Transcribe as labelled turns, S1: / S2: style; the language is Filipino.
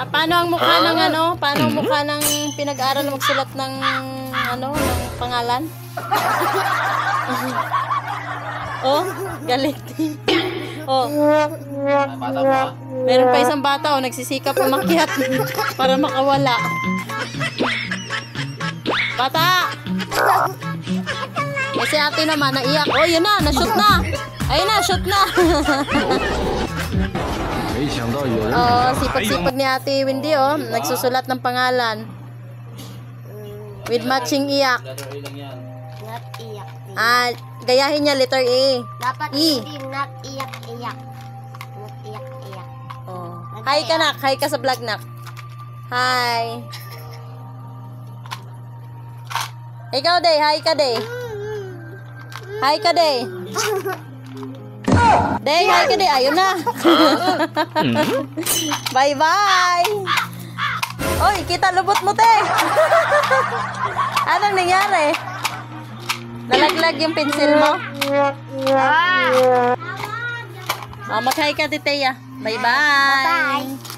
S1: Paano ang mukha ng ano? Paano ang mukha ng pinag-aaral na magsulat ng ano, ng pangalan? Oh, galit. Oh. Meron pa isang bata oh, nagsisikap umakyat para makawala. Bata! Kasi ate naman naiyak. Oh, yun na, na-shoot na. Ayun na, shoot na. Oh, sipag-sipag ni Ate Wendy oh, nagsusulat ng pangalan. With matching iyak.
S2: Not iyak.
S1: Ah, gayahin niya letter A.
S2: Dapat
S1: E.
S2: hindi not iyak-iyak. Not iyak-iyak.
S1: Oh. Hi ka nak, hi ka sa vlog nak. Hi. Ikaw day, hi ka day. Hi ka day. Day, hi ka day. Ayun na. Bye-bye. Oy, kita lubot mo te. Anong nangyari? Nalaglag yung pencil mo? Oh, mag-hi ka, Teteya. Bye-bye.
S2: Bye-bye.